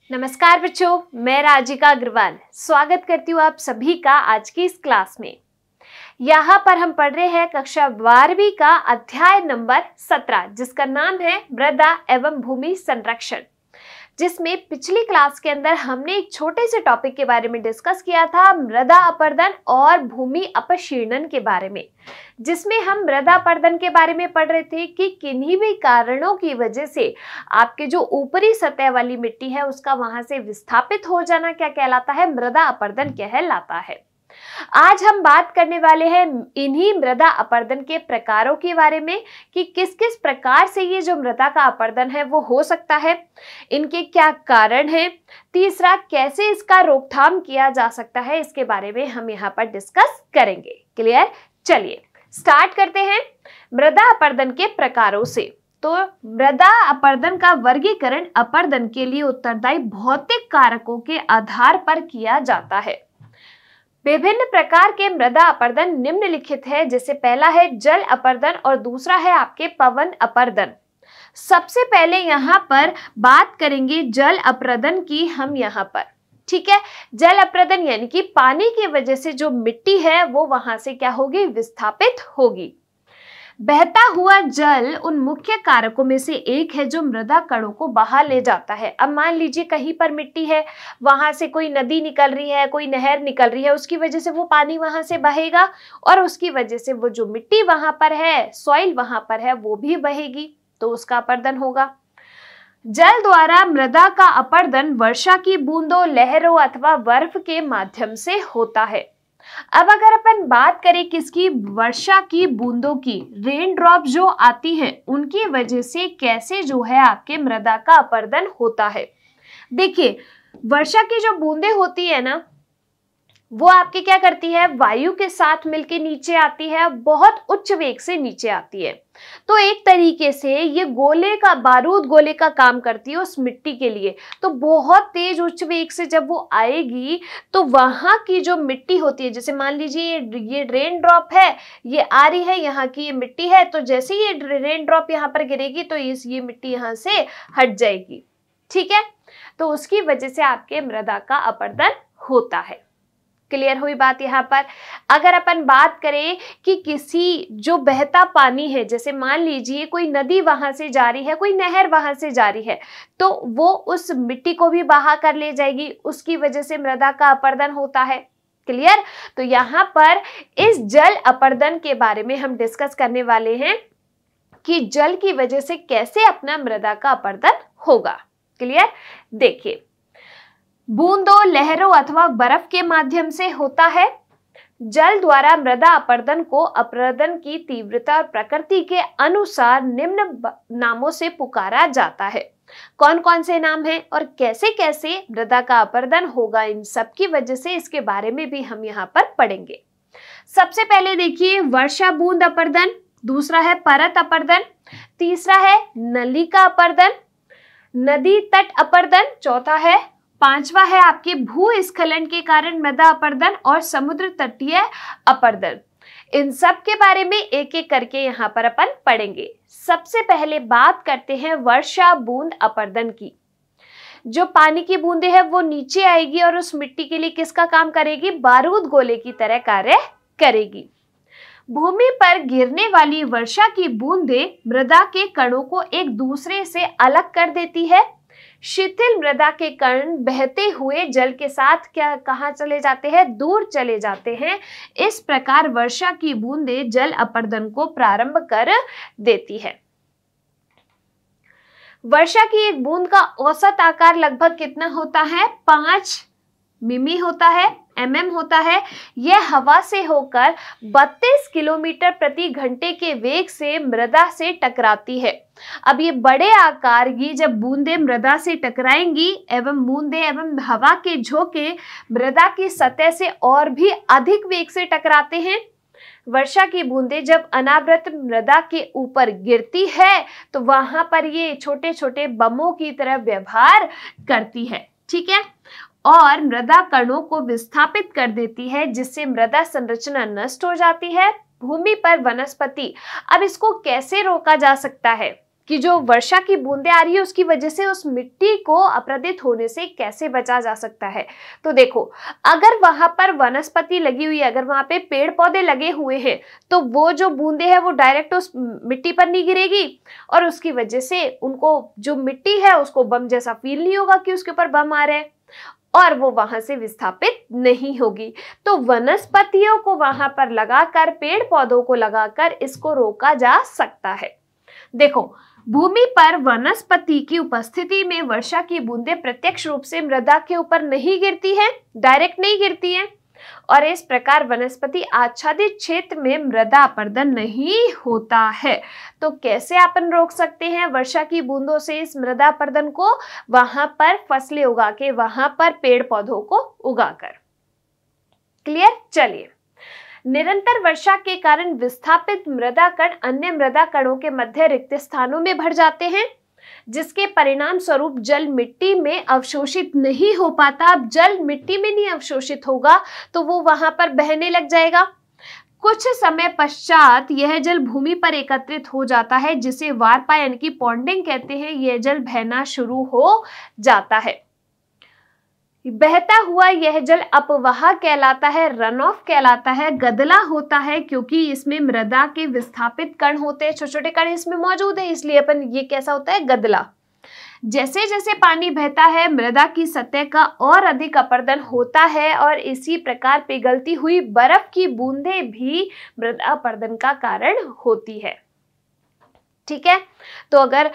नमस्कार बच्चों, मैं राजिका अग्रवाल स्वागत करती हूँ आप सभी का आज की इस क्लास में। यहाँ पर हम पढ़ रहे हैं कक्षा 12वीं का अध्याय नंबर 17 जिसका नाम है मृदा एवं भूमि संरक्षण, जिसमें पिछली क्लास के अंदर हमने एक छोटे से टॉपिक के बारे में डिस्कस किया था, मृदा अपरदन और भूमि अपक्षीणन के बारे में, जिसमें हम मृदा अपरदन के बारे में पढ़ रहे थे कि किन्हीं भी कारणों की वजह से आपके जो ऊपरी सतह वाली मिट्टी है उसका वहां से विस्थापित हो जाना क्या कहलाता है, मृदा अपरदन कहलाता है। आज हम बात करने वाले हैं इन्हीं मृदा अपरदन के प्रकारों के बारे में कि किस किस प्रकार से ये जो मृदा का अपरदन है वो हो सकता है, इनके क्या कारण हैं, तीसरा कैसे इसका रोकथाम किया जा सकता है, इसके बारे में हम यहाँ पर डिस्कस करेंगे। क्लियर? चलिए स्टार्ट करते हैं मृदा अपरदन के प्रकारों से। तो मृदा अपरदन का वर्गीकरण अपरदन के लिए उत्तरदायी भौतिक कारकों के आधार पर किया जाता है। विभिन्न प्रकार के मृदा अपरदन निम्नलिखित है, जैसे पहला है जल अपरदन और दूसरा है आपके पवन अपरदन। सबसे पहले यहाँ पर बात करेंगे जल अपरदन की हम यहाँ पर, ठीक है। जल अपरदन यानी कि पानी की वजह से जो मिट्टी है वो वहां से क्या होगी, विस्थापित होगी। बहता हुआ जल उन मुख्य कारकों में से एक है जो मृदा कणों को बाहर ले जाता है। अब मान लीजिए कहीं पर मिट्टी है, वहां से कोई नदी निकल रही है, कोई नहर निकल रही है, उसकी वजह से वो पानी वहां से बहेगा और उसकी वजह से वो जो मिट्टी वहां पर है, सॉइल वहां पर है, वो भी बहेगी, तो उसका अपरदन होगा। जल द्वारा मृदा का अपरदन वर्षा की बूंदों, लहरों अथवा बर्फ के माध्यम से होता है। अब अगर अपन बात करें किसकी, वर्षा की बूंदों की, रेन ड्रॉप जो आती हैं उनकी वजह से कैसे जो है आपके मृदा का अपरदन होता है। देखिए वर्षा की जो बूंदें होती है ना, वो आपके क्या करती है, वायु के साथ मिलके नीचे आती है, बहुत उच्च वेग से नीचे आती है। तो एक तरीके से ये गोले का, बारूद गोले का काम करती है उस मिट्टी के लिए। तो बहुत तेज उच्च वेग से जब वो आएगी तो वहां की जो मिट्टी होती है, जैसे मान लीजिए ये रेन ड्रॉप है, ये आ रही है, यहाँ की ये मिट्टी है, तो जैसे ये रेन ड्रॉप यहाँ पर गिरेगी तो ये मिट्टी यहाँ से हट जाएगी, ठीक है। तो उसकी वजह से आपके मृदा का अपरदन होता है। क्लियर हुई बात यहाँ पर। अगर अपन बात करें कि किसी जो बहता पानी है, जैसे मान लीजिए कोई नदी वहां से जा रही है, कोई नहर वहां से जा रही है, तो वो उस मिट्टी को भी बहा कर ले जाएगी, उसकी वजह से मृदा का अपरदन होता है। क्लियर? तो यहाँ पर इस जल अपरदन के बारे में हम डिस्कस करने वाले हैं कि जल की वजह से कैसे अपना मृदा का अपरदन होगा। क्लियर? देखिए बूंदों, लहरों अथवा बर्फ के माध्यम से होता है। जल द्वारा मृदा अपरदन को अपरदन की तीव्रता और प्रकृति के अनुसार निम्न नामों से पुकारा जाता है। कौन कौन से नाम हैं और कैसे कैसे मृदा का अपरदन होगा, इन सब की वजह से इसके बारे में भी हम यहाँ पर पढ़ेंगे। सबसे पहले देखिए वर्षा बूंद अपरदन, दूसरा है परत अपरदन, तीसरा है नलिका अपरदन, नदी तट अपरदन, चौथा है, पांचवा है आपके भूस्खलन के कारण मृदा अपरदन और समुद्र तटीय अपरदन। इन सब के बारे में एक एक करके यहाँ पर अपन पढ़ेंगे। सबसे पहले बात करते हैं वर्षा बूंद अपरदन की। जो पानी की बूंदे हैं वो नीचे आएगी और उस मिट्टी के लिए किसका काम करेगी, बारूद गोले की तरह कार्य करेगी। भूमि पर गिरने वाली वर्षा की बूंदें मृदा के कणों को एक दूसरे से अलग कर देती है। शिथिल मृदा के कण बहते हुए जल के साथ कहाँ चले जाते हैं, दूर चले जाते हैं। इस प्रकार वर्षा की बूंदें जल अपरदन को प्रारंभ कर देती है। वर्षा की एक बूंद का औसत आकार लगभग कितना होता है, 5 मिमी होता है, mm होता है। यह हवा से होकर 32 किलोमीटर प्रति घंटे के वेग से मृदा से टकराती है। अब ये बड़े आकार की जब बूंदें मृदा से टकराएंगी एवं बूंदें एवं हवा के झोंके मृदा की सतह से और भी अधिक वेग से टकराते हैं। वर्षा की बूंदें जब अनावृत मृदा के ऊपर गिरती है तो वहां पर ये छोटे छोटे बमों की तरह व्यवहार करती है, ठीक है, और मृदा कणों को विस्थापित कर देती है, जिससे मृदा संरचना नष्ट हो जाती है। भूमि पर वनस्पति, अब इसको कैसे रोका जा सकता है, कि जो वर्षा की बूंदें आ रही है उसकी वजह से उस मिट्टी को अपरदित होने से कैसे बचा जा सकता है। तो देखो, अगर वहां पर वनस्पति लगी हुई है, अगर वहां पे पेड़ पौधे लगे हुए हैं, तो वो जो बूंदें हैं वो डायरेक्ट उस मिट्टी पर नहीं गिरेगी और उसकी वजह से उनको जो मिट्टी है उसको बम जैसा फील नहीं होगा कि उसके ऊपर बम आ रहे हैं और वो वहां से विस्थापित नहीं होगी। तो वनस्पतियों को वहां पर लगाकर, पेड़ पौधों को लगाकर इसको रोका जा सकता है। देखो, भूमि पर वनस्पति की उपस्थिति में वर्षा की बूंदें प्रत्यक्ष रूप से मृदा के ऊपर नहीं गिरती हैं, डायरेक्ट नहीं गिरती हैं और इस प्रकार वनस्पति आच्छादित क्षेत्र में मृदा अपरदन नहीं होता है। तो कैसे अपन रोक सकते हैं वर्षा की बूंदों से इस मृदा अपरदन को? वहां पर फसलें उगा के, वहां पर पेड़ पौधों को उगाकर। क्लियर? चलिए, निरंतर वर्षा के कारण विस्थापित मृदा कण अन्य मृदा कणों के मध्य रिक्त स्थानों में भर जाते हैं, जिसके परिणाम स्वरूप जल मिट्टी में अवशोषित नहीं हो पाता। अब जल मिट्टी में नहीं अवशोषित होगा तो वो वहां पर बहने लग जाएगा। कुछ समय पश्चात यह जल भूमि पर एकत्रित हो जाता है, जिसे वारपा यानी कि पॉन्डिंग कहते हैं। यह जल बहना शुरू हो जाता है। बहता हुआ यह जल अपवाह कहलाता है, रन ऑफ कहलाता है, गदला होता है क्योंकि इसमें मृदा के विस्थापित कण होते हैं, छोटे छोटे कण इसमें मौजूद है, इसलिए अपन ये कैसा होता है? गदला। जैसे जैसे पानी बहता है मृदा की सतह का और अधिक अपरदन होता है और इसी प्रकार पिघलती हुई बर्फ की बूंदें भी मृदा अपरदन का कारण होती है। ठीक है, तो अगर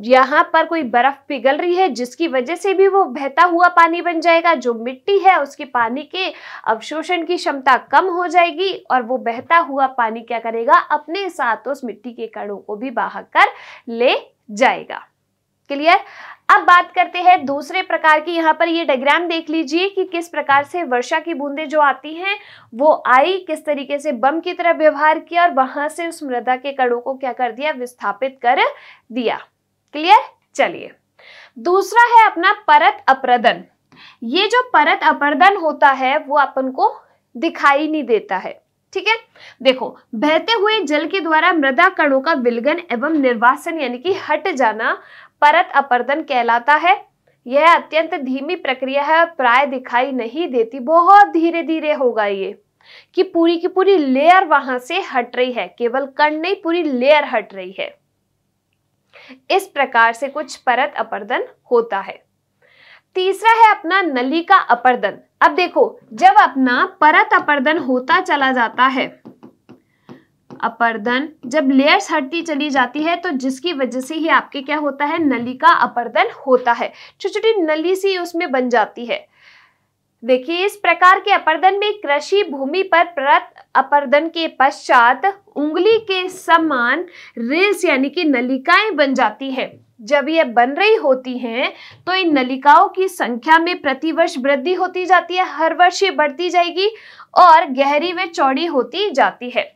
यहाँ पर कोई बर्फ पिघल रही है जिसकी वजह से भी वो बहता हुआ पानी बन जाएगा, जो मिट्टी है उसके पानी के अवशोषण की क्षमता कम हो जाएगी और वो बहता हुआ पानी क्या करेगा? अपने साथ उस मिट्टी के कणों को भी बहा कर ले जाएगा। क्लियर? अब बात करते हैं दूसरे प्रकार की। यहाँ पर ये डायग्राम देख लीजिए कि किस प्रकार से वर्षा की बूंदें जो आती हैं वो आई, किस तरीके से बम की तरह व्यवहार किया और वहां से उस मृदा के कणों को क्या कर दिया? विस्थापित कर दिया। क्लियर? चलिए, दूसरा है अपना परत अपरदन। ये जो परत अपरदन होता है वो अपन को दिखाई नहीं देता है। ठीक है, देखो, बहते हुए जल के द्वारा मृदा कणों का विलगन एवं निर्वासन यानी कि हट जाना परत अपरदन कहलाता है। यह अत्यंत धीमी प्रक्रिया है, प्राय दिखाई नहीं देती, बहुत धीरे धीरे होगा ये कि पूरी की पूरी लेयर वहां से हट रही है, केवल कण नहीं, पूरी लेयर हट रही है। इस प्रकार से कुछ परत अपरदन होता है। तीसरा है अपना नलिका अपरदन। अब देखो, जब अपना परत अपरदन होता चला जाता है, अपरदन जब लेयर्स हटती चली जाती है तो जिसकी वजह से ही आपके क्या होता है? नलिका अपरदन होता है, छोटी छोटी नली सी उसमें बन जाती है। देखिए, इस प्रकार के अपरदन में कृषि भूमि पर परत अपरदन के पश्चात उंगली के समान रिल्स यानी कि नलिकाएं बन जाती हैं। जब ये बन रही होती हैं तो इन नलिकाओं की संख्या में प्रतिवर्ष वृद्धि होती जाती है, हर वर्ष ये बढ़ती जाएगी और गहरी व चौड़ी होती जाती है।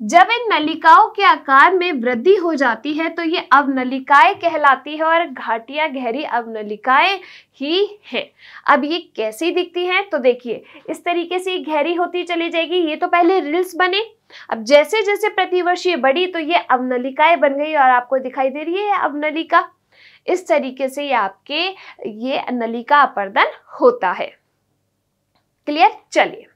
जब इन नलिकाओं के आकार में वृद्धि हो जाती है तो ये अवनलिकाएं कहलाती है और घाटियां गहरी अवनलिकाएं ही हैं। अब ये कैसी दिखती हैं? तो देखिए, इस तरीके से गहरी होती चली जाएगी। ये तो पहले रिल्स बने, अब जैसे जैसे प्रतिवर्ष ये बढ़ी तो ये अवनलिकाएं बन गई और आपको दिखाई दे रही है अवनलिका। इस तरीके से ये आपके ये नलिका अपरदन होता है। क्लियर? चलिए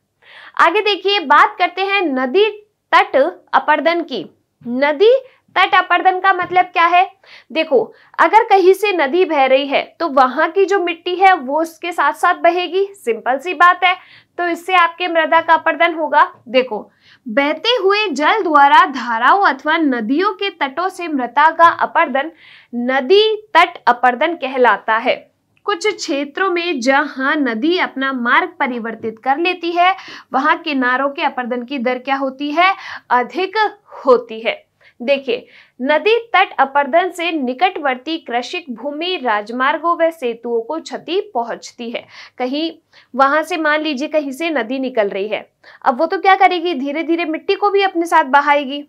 आगे देखिए, बात करते हैं नदी तट अपरदन की। नदी तट अपरदन का मतलब क्या है? देखो, अगर कहीं से नदी बह रही है तो वहां की जो मिट्टी है वो उसके साथ साथ बहेगी, सिंपल सी बात है। तो इससे आपके मृदा का अपरदन होगा। देखो, बहते हुए जल द्वारा धाराओं अथवा नदियों के तटों से मृदा का अपरदन नदी तट अपरदन कहलाता है। कुछ क्षेत्रों में जहां नदी अपना मार्ग परिवर्तित कर लेती है वहां किनारों के अपरदन की दर क्या होती है? अधिक होती है। देखिए, नदी तट अपरदन से निकटवर्ती कृषि भूमि, राजमार्गों व सेतुओं को क्षति पहुंचती है। कहीं वहां से मान लीजिए कहीं से नदी निकल रही है, अब वो तो क्या करेगी? धीरे धीरे मिट्टी को भी अपने साथ बहाएगी,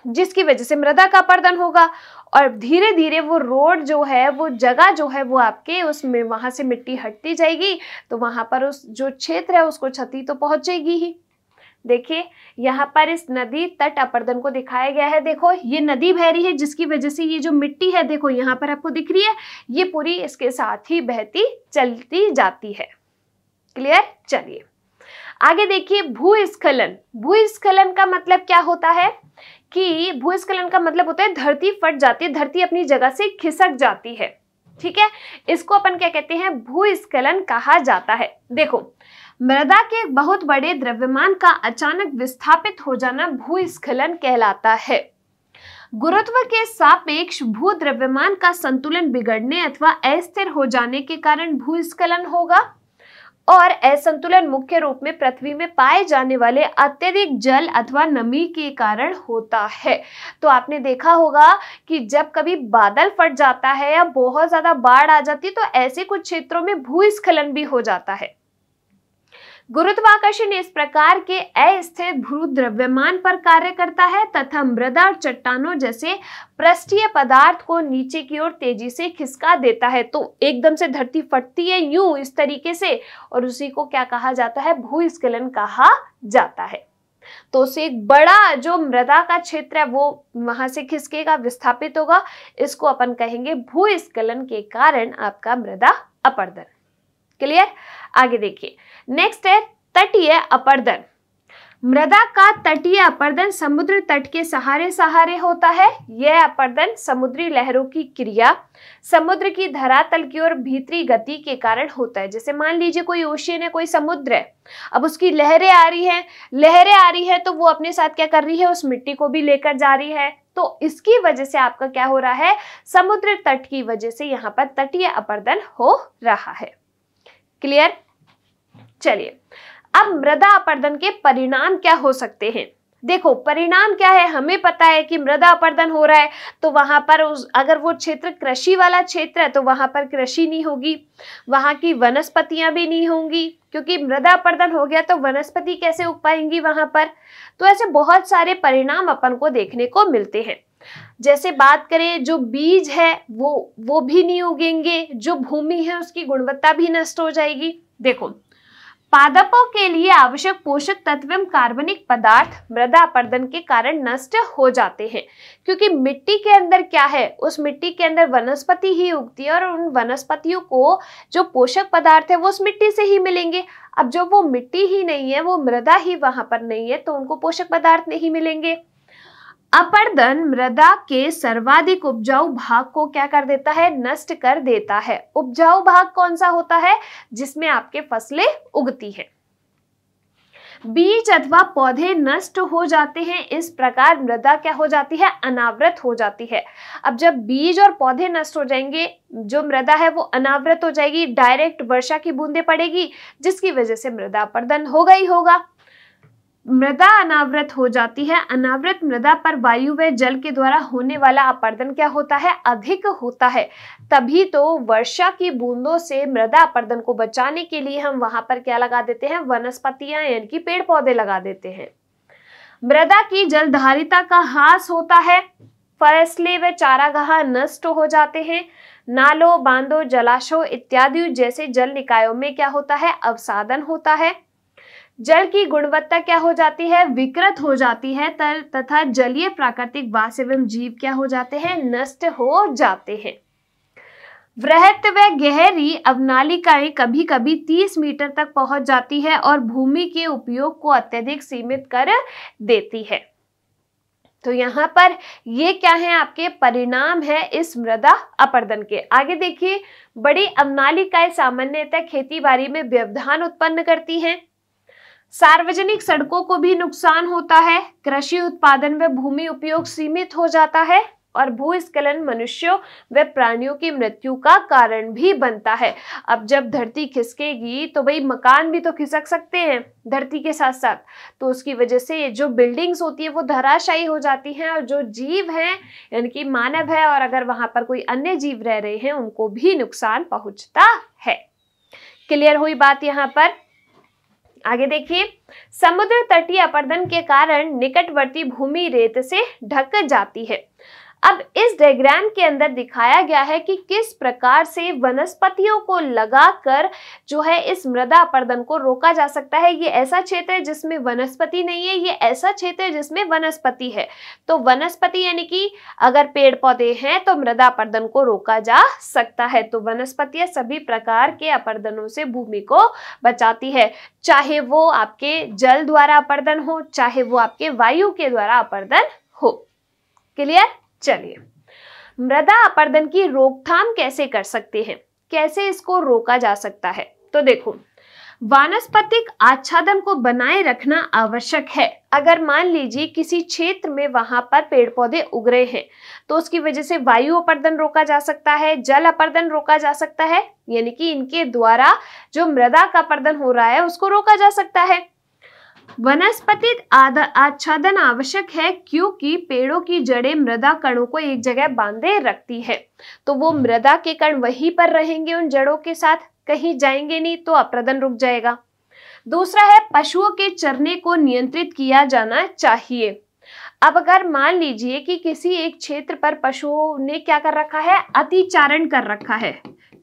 जिसकी वजह से मृदा का अपरदन होगा और धीरे धीरे वो रोड जो है, वो जगह जो है वो आपके उसमें वहां से मिट्टी हटती जाएगी तो वहां पर उस जो क्षेत्र है उसको क्षति तो पहुंचेगी ही। देखिए यहाँ पर इस नदी तट अपर्दन को दिखाया गया है। देखो ये नदी बह रही है जिसकी वजह से ये जो मिट्टी है देखो यहाँ पर आपको दिख रही है, ये पूरी इसके साथ ही बहती चलती जाती है। क्लियर? चलिए आगे देखिए भूस्खलन। भूस्खलन का मतलब क्या होता है कि भूस्खलन का मतलब होता है धरती फट जाती है, धरती अपनी जगह से खिसक जाती है। ठीक है, इसको अपन क्या कहते हैं? भूस्खलन कहा जाता है। देखो मृदा के एक बहुत बड़े द्रव्यमान का अचानक विस्थापित हो जाना भूस्खलन कहलाता है। गुरुत्व के सापेक्ष भू द्रव्यमान का संतुलन बिगड़ने अथवा अस्थिर हो जाने के कारण भूस्खलन होगा और असंतुलन मुख्य रूप में पृथ्वी में पाए जाने वाले अत्यधिक जल अथवा नमी के कारण होता है। तो आपने देखा होगा कि जब कभी बादल फट जाता है या बहुत ज्यादा बाढ़ आ जाती है तो ऐसे कुछ क्षेत्रों में भूस्खलन भी हो जाता है। गुरुत्वाकर्षण इस प्रकार के अस्थिर भू द्रव्यमान पर कार्य करता है तथा मृदा और चट्टानों जैसे पृष्ठीय पदार्थ को नीचे की ओर तेजी से खिसका देता है। तो एकदम से धरती फटती है यूं इस तरीके से, और उसी को क्या कहा जाता है? भूस्खलन कहा जाता है। तो उसे एक बड़ा जो मृदा का क्षेत्र है वो वहां से खिसकेगा, विस्थापित होगा, इसको अपन कहेंगे भूस्खलन के कारण आपका मृदा अपरदन। क्लियर? आगे देखिए नेक्स्ट है तटीय अपरदन। मृदा का तटीय अपरदन समुद्र तट के सहारे होता है। यह अपरदन समुद्री लहरों की क्रिया समुद्र की धरातल की ओर भीतरी गति के कारण होता है। जैसे मान लीजिए कोई ओशियन है, कोई समुद्र है, अब उसकी लहरें आ रही है तो वो अपने साथ क्या कर रही है? उस मिट्टी को भी लेकर जा रही है। तो इसकी वजह से आपका क्या हो रहा है? समुद्र तट की वजह से यहाँ पर तटीय अपरदन हो रहा है। क्लियर? चलिए अब मृदा अपरदन के परिणाम क्या हो सकते हैं? देखो परिणाम क्या है, हमें पता है कि मृदा अपरदन हो रहा है तो वहां पर अगर वो क्षेत्र कृषि वाला क्षेत्र है तो वहां पर कृषि नहीं होगी, वहां की वनस्पतियां भी नहीं होंगी, क्योंकि मृदा अपरदन हो गया तो वनस्पति कैसे उग पाएंगी वहां पर। तो ऐसे बहुत सारे परिणाम अपन को देखने को मिलते हैं। जैसे बात करें जो बीज है वो भी नहीं उगेंगे, जो भूमि है उसकी गुणवत्ता भी नष्ट हो जाएगी। देखो पादपों के लिए आवश्यक पोषक तत्व एवं कार्बनिक पदार्थ मृदा अपरदन के कारण नष्ट हो जाते हैं, क्योंकि मिट्टी के अंदर क्या है? उस मिट्टी के अंदर वनस्पति ही उगती है और उन वनस्पतियों को जो पोषक पदार्थ है वो उस मिट्टी से ही मिलेंगे। अब जब वो मिट्टी ही नहीं है, वो मृदा ही वहां पर नहीं है, तो उनको पोषक पदार्थ नहीं मिलेंगे। अपरदन मृदा के सर्वाधिक उपजाऊ भाग को क्या कर देता है? नष्ट कर देता है। उपजाऊ भाग कौन सा होता है? जिसमें आपके फसलें उगती हैं। बीज अथवा पौधे नष्ट हो जाते हैं, इस प्रकार मृदा क्या हो जाती है? अनावृत हो जाती है। अब जब बीज और पौधे नष्ट हो जाएंगे, जो मृदा है वो अनावृत हो जाएगी, डायरेक्ट वर्षा की बूंदें पड़ेगी, जिसकी वजह से मृदा अपरदन होगा ही होगा। मृदा अनावृत हो जाती है। अनावृत मृदा पर वायु व जल के द्वारा होने वाला अपरदन क्या होता है? अधिक होता है। तभी तो वर्षा की बूंदों से मृदा अपरदन को बचाने के लिए हम वहां पर क्या लगा देते हैं? वनस्पतियां यानी कि पेड़ पौधे लगा देते हैं। मृदा की जलधारिता का ह्रास होता है। फसलें व चारागाह नष्ट हो जाते हैं। नालों, बांधों, जलाशयों इत्यादि जैसे जल निकायों में क्या होता है? अवसादन होता है। जल की गुणवत्ता क्या हो जाती है? विकृत हो जाती है तथा जलीय प्राकृतिक वास एवं जीव क्या हो जाते हैं? नष्ट हो जाते हैं। वृहत व गहरी अवनालिकाएं कभी कभी 30 मीटर तक पहुंच जाती है और भूमि के उपयोग को अत्यधिक सीमित कर देती है। तो यहाँ पर ये क्या है? आपके परिणाम है इस मृदा अपरदन के। आगे देखिए, बड़ी अवनालिकाएं सामान्यतः खेती बाड़ी में व्यवधान उत्पन्न करती हैं। सार्वजनिक सड़कों को भी नुकसान होता है। कृषि उत्पादन व भूमि उपयोग सीमित हो जाता है और भूस्खलन मनुष्यों व प्राणियों की मृत्यु का कारण भी बनता है। अब जब धरती खिसकेगी तो भाई मकान भी तो खिसक सकते हैं धरती के साथ साथ, तो उसकी वजह से जो बिल्डिंग्स होती है वो धराशायी हो जाती हैं और जो जीव हैं यानी कि मानव है और अगर वहां पर कोई अन्य जीव रह रहे हैं उनको भी नुकसान पहुंचता है। क्लियर हुई बात यहाँ पर? आगे देखिए, समुद्र तटीय अपरदन के कारण निकटवर्ती भूमि रेत से ढक जाती है। अब इस डायग्राम के अंदर दिखाया गया है कि किस प्रकार से वनस्पतियों को लगाकर जो है इस मृदा अपरदन को रोका जा सकता है। ये ऐसा क्षेत्र है जिसमें वनस्पति नहीं है, ये ऐसा क्षेत्र है जिसमें वनस्पति है। तो वनस्पति यानी कि अगर पेड़ पौधे हैं तो मृदा अपरदन को रोका जा सकता है। तो वनस्पतियां सभी प्रकार के अपरदनों से भूमि को बचाती है, चाहे वो आपके जल द्वारा अपरदन हो, चाहे वो आपके वायु के द्वारा अपरदन हो। क्लियर? चलिए, मृदा अपरदन की रोकथाम कैसे कर सकते हैं, कैसे इसको रोका जा सकता है? तो देखो, वानस्पतिक आच्छादन को बनाए रखना आवश्यक है। अगर मान लीजिए किसी क्षेत्र में वहां पर पेड़ पौधे उग रहे हैं तो उसकी वजह से वायु अपरदन रोका जा सकता है, जल अपरदन रोका जा सकता है, यानी कि इनके द्वारा जो मृदा का अपरदन हो रहा है उसको रोका जा सकता है। वनस्पतिक आच्छादन आवश्यक है क्योंकि पेड़ों की जड़ें मृदा कणों को एक जगह बांधे रखती है, तो वो मृदा के कण वहीं पर रहेंगे उन जड़ों के साथ, कहीं जाएंगे नहीं, तो अपरदन रुक जाएगा। दूसरा है पशुओं के चरने को नियंत्रित किया जाना चाहिए। अब अगर मान लीजिए कि किसी एक क्षेत्र पर पशुओं ने क्या कर रखा है, अतिचारण कर रखा है,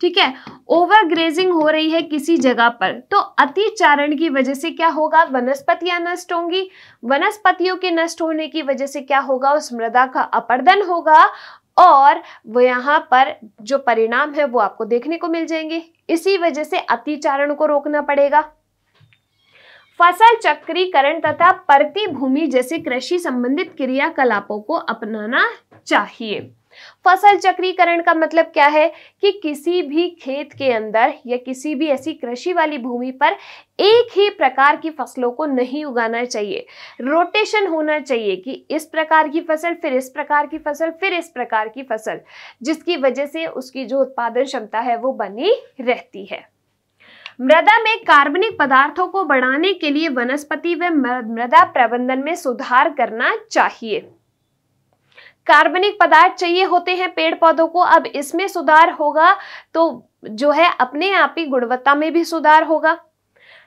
ठीक है, ओवर ग्रेजिंग हो रही है किसी जगह पर, तो अतिचारण की वजह से क्या होगा, वनस्पतियां नष्ट होंगी। वनस्पतियों के नष्ट होने की वजह से क्या होगा, उस मृदा का अपरदन होगा और वो यहाँ पर जो परिणाम है वो आपको देखने को मिल जाएंगे। इसी वजह से अतिचारण को रोकना पड़ेगा। फसल चक्रीकरण तथा परती भूमि जैसे कृषि संबंधित क्रियाकलापों को अपनाना चाहिए। फसल चक्रीकरण का मतलब क्या है कि किसी भी खेत के अंदर या किसी भी ऐसी कृषि वाली भूमि पर एक ही प्रकार की फसलों को नहीं उगाना चाहिए, रोटेशन होना चाहिए कि इस प्रकार की फसल, फिर इस प्रकार की फसल, फिर इस प्रकार की फसल, जिसकी वजह से उसकी जो उत्पादन क्षमता है वो बनी रहती है। मृदा में कार्बनिक पदार्थों को बढ़ाने के लिए वनस्पति व मृदा प्रबंधन में सुधार करना चाहिए। कार्बनिक पदार्थ चाहिए होते हैं पेड़ पौधों को, अब इसमें सुधार होगा तो जो है अपने आप ही गुणवत्ता में भी सुधार होगा।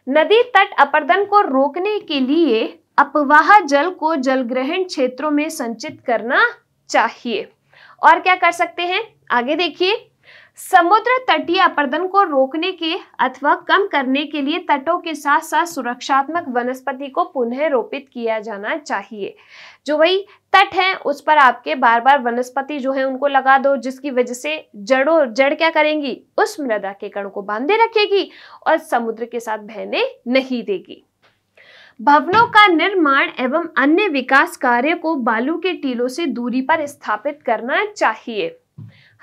नदी तट अपरदन को रोकने के लिए अपवाह जल को जलग्रहण क्षेत्रों में संचित करना चाहिए। और क्या कर सकते हैं, आगे देखिए, समुद्र तटीय अपरदन को रोकने के अथवा कम करने के लिए तटों के साथ साथ सुरक्षात्मक वनस्पति को पुनः रोपित किया जाना चाहिए। जो वही तट है उस पर आपके बार बार वनस्पति जो है उनको लगा दो, जिसकी वजह से जड़ क्या करेंगी, उस मृदा के कण को बांधे रखेगी और समुद्र के साथ बहने नहीं देगी। भवनों का निर्माण एवं अन्य विकास कार्य को बालू के टीलों से दूरी पर स्थापित करना चाहिए,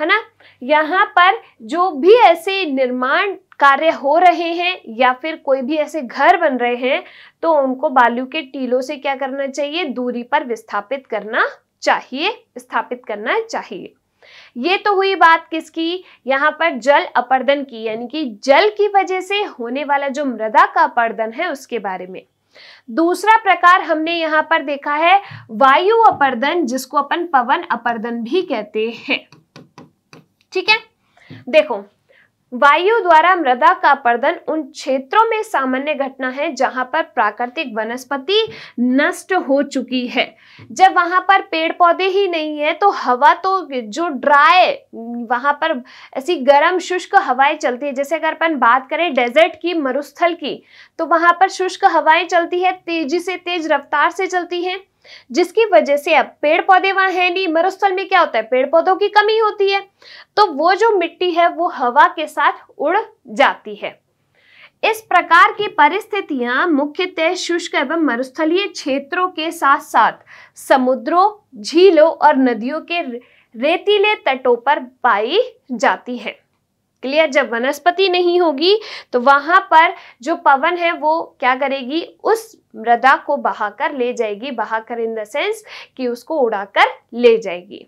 है ना। यहाँ पर जो भी ऐसे निर्माण कार्य हो रहे हैं या फिर कोई भी ऐसे घर बन रहे हैं तो उनको बालू के टीलों से क्या करना चाहिए, दूरी पर विस्थापित करना चाहिए, स्थापित करना चाहिए। ये तो हुई बात किसकी, यहाँ पर जल अपरदन की, यानी कि जल की वजह से होने वाला जो मृदा का अपरदन है उसके बारे में। दूसरा प्रकार हमने यहाँ पर देखा है वायु अपरदन, जिसको अपन पवन अपरदन भी कहते हैं। ठीक है, देखो, वायु द्वारा मृदा का अपरदन उन क्षेत्रों में सामान्य घटना है जहां पर प्राकृतिक वनस्पति नष्ट हो चुकी है। जब वहां पर पेड़ पौधे ही नहीं है तो हवा तो जो ड्राई, वहां पर ऐसी गर्म शुष्क हवाएं चलती है। जैसे अगर अपन बात करें डेजर्ट की, मरुस्थल की, तो वहां पर शुष्क हवाएं चलती है, तेजी से, तेज रफ्तार से चलती है, जिसकी वजह से अब पेड़ पौधे वहां है नहीं। मरुस्थल में क्या होता है, पेड़ पौधों की कमी होती है, तो वो जो मिट्टी है वो हवा के साथ उड़ जाती है। इस प्रकार की परिस्थितियां मुख्यतः शुष्क एवं मरुस्थलीय क्षेत्रों के साथ साथ समुद्रों, झीलों और नदियों के रेतीले तटों पर पाई जाती है। क्लियर, जब वनस्पति नहीं होगी तो वहां पर जो पवन है वो क्या करेगी, उस मृदा को बहाकर ले जाएगी, बहाकर इन द सेंस कि उसको उड़ाकर ले जाएगी।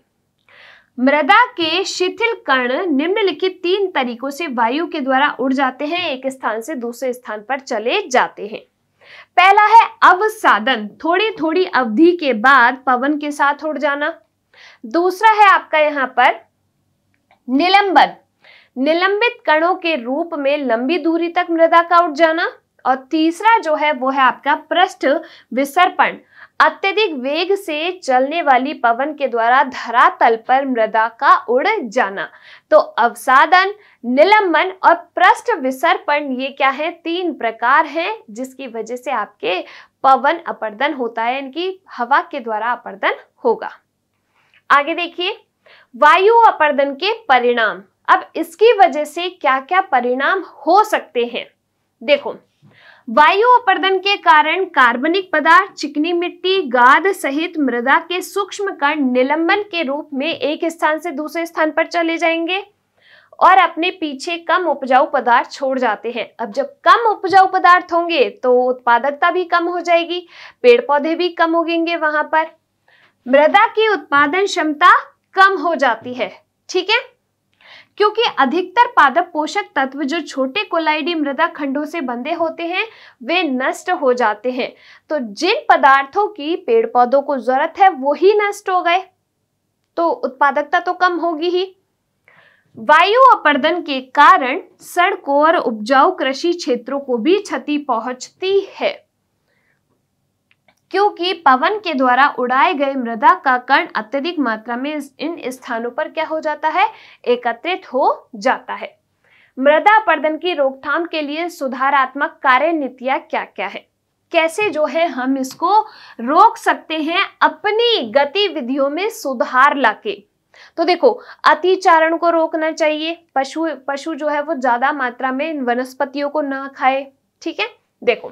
मृदा के शिथिल कण निम्नलिखित 3 तरीकों से वायु के द्वारा उड़ जाते हैं, एक स्थान से दूसरे स्थान पर चले जाते हैं। पहला है अवसादन, थोड़ी थोड़ी अवधि के बाद पवन के साथ उड़ जाना। दूसरा है आपका यहाँ पर निलंबन, निलंबित कणों के रूप में लंबी दूरी तक मृदा का उड़ जाना। और तीसरा जो है वो है आपका पृष्ठ विसर्पण, अत्यधिक वेग से चलने वाली पवन के द्वारा धरातल पर मृदा का उड़ जाना। तो अवसादन, निलंबन और पृष्ठ विसर्पण, ये क्या है, 3 प्रकार हैं जिसकी वजह से आपके पवन अपर्दन होता है, इनकी हवा के द्वारा अपर्दन होगा। आगे देखिए, वायु अपर्दन के परिणाम। अब इसकी वजह से क्या क्या परिणाम हो सकते हैं, देखो। वायु अपर्दन के कारण कार्बनिक पदार्थ, चिकनी मिट्टी, गाद सहित मृदा के सूक्ष्म कण निलंबन के रूप में एक स्थान से दूसरे स्थान पर चले जाएंगे और अपने पीछे कम उपजाऊ पदार्थ छोड़ जाते हैं। अब जब कम उपजाऊ पदार्थ होंगे तो उत्पादकता भी कम हो जाएगी, पेड़ पौधे भी कम उगेंगे वहां पर, मृदा की उत्पादन क्षमता कम हो जाती है, ठीक है, क्योंकि अधिकतर पादप पोषक तत्व जो छोटे कोलाइडी मृदा खंडों से बंधे होते हैं वे नष्ट हो जाते हैं। तो जिन पदार्थों की पेड़ पौधों को जरूरत है वो ही नष्ट हो गए, तो उत्पादकता तो कम होगी ही। वायु अपर्दन के कारण सड़कों और उपजाऊ कृषि क्षेत्रों को भी क्षति पहुंचती है, क्योंकि पवन के द्वारा उड़ाए गए मृदा का कण अत्यधिक मात्रा में इन स्थानों पर क्या हो जाता है, एकत्रित हो जाता है। मृदा अपर्दन की रोकथाम के लिए सुधारात्मक कार्यनीतियां क्या क्या है, कैसे जो है हम इसको रोक सकते हैं अपनी गतिविधियों में सुधार लाके। तो देखो, अतिचारण को रोकना चाहिए, पशु जो है वो ज्यादा मात्रा में इन वनस्पतियों को ना खाए, ठीक है। देखो,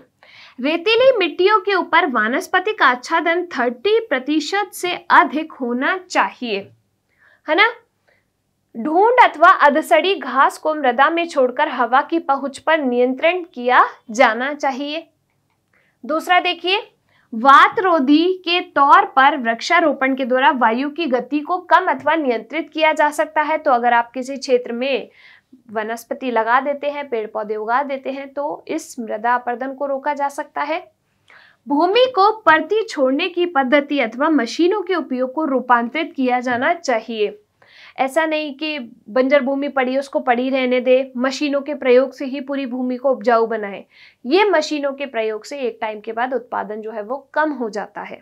रेतीली मिट्टियों के ऊपर वानस्पतिक आच्छादन 30% से अधिक होना चाहिए, है ना। ढूंढ अथवा अधसड़ी घास को मृदा में छोड़कर हवा की पहुंच पर नियंत्रण किया जाना चाहिए। दूसरा देखिए, वातरोधी के तौर पर वृक्षारोपण के द्वारा वायु की गति को कम अथवा नियंत्रित किया जा सकता है। तो अगर आप किसी क्षेत्र में वनस्पति लगा देते हैं, पेड़ पौधे उगा देते हैं, तो इस मृदा अपर्दन को रोका जा सकता है। भूमि को परती छोड़ने की पद्धति अथवा मशीनों के उपयोग को रूपांतरित किया जाना चाहिए। ऐसा नहीं कि बंजर भूमि पड़ी उसको पड़ी रहने दे, मशीनों के प्रयोग से ही पूरी भूमि को उपजाऊ बनाए। ये मशीनों के प्रयोग से एक टाइम के बाद उत्पादन जो है वो कम हो जाता है।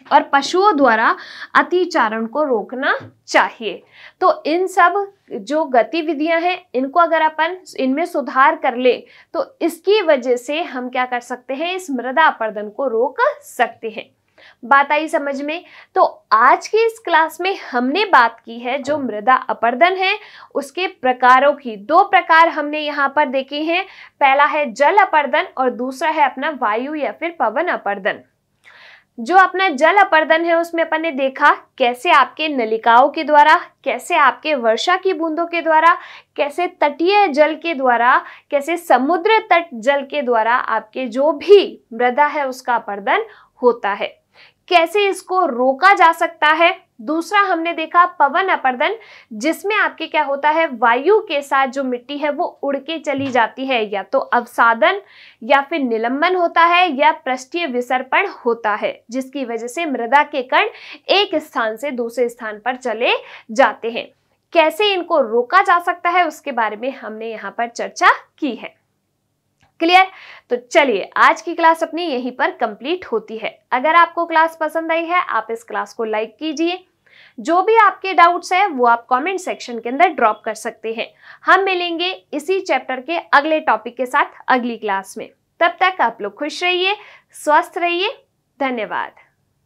और पशुओं द्वारा अतिचारण को रोकना चाहिए। तो इन सब जो गतिविधियां हैं इनको अगर अपन इनमें सुधार कर ले तो इसकी वजह से हम क्या कर सकते हैं, इस मृदा अपर्दन को रोक सकते हैं। बात आई समझ में। तो आज की इस क्लास में हमने बात की है जो मृदा अपर्दन है उसके प्रकारों की। 2 प्रकार हमने यहाँ पर देखे हैं, पहला है जल अपर्दन और दूसरा है अपना वायु या फिर पवन अपर्दन। जो अपना जल अपर्दन है उसमें अपन ने देखा कैसे आपके नलिकाओं के द्वारा, कैसे आपके वर्षा की बूंदों के द्वारा, कैसे तटीय जल के द्वारा, कैसे समुद्र तट जल के द्वारा आपके जो भी मृदा है उसका अपर्दन होता है, कैसे इसको रोका जा सकता है। दूसरा हमने देखा पवन अपर्दन, जिसमें आपके क्या होता है, वायु के साथ जो मिट्टी है वो उड़ के चली जाती है, या तो अवसादन या फिर निलंबन होता है या पृष्ठीय विसर्पण होता है, जिसकी वजह से मृदा के कण एक स्थान से दूसरे स्थान पर चले जाते हैं। कैसे इनको रोका जा सकता है उसके बारे में हमने यहाँ पर चर्चा की है। क्लियर? तो चलिए आज की क्लास अपनी यहीं पर कंप्लीट होती है। अगर आपको क्लास पसंद आई है आप इस क्लास को लाइक कीजिए। जो भी आपके डाउट्स हैं वो आप कमेंट सेक्शन के अंदर ड्रॉप कर सकते हैं। हम मिलेंगे इसी चैप्टर के अगले टॉपिक के साथ अगली क्लास में। तब तक आप लोग खुश रहिए, स्वस्थ रहिए। धन्यवाद।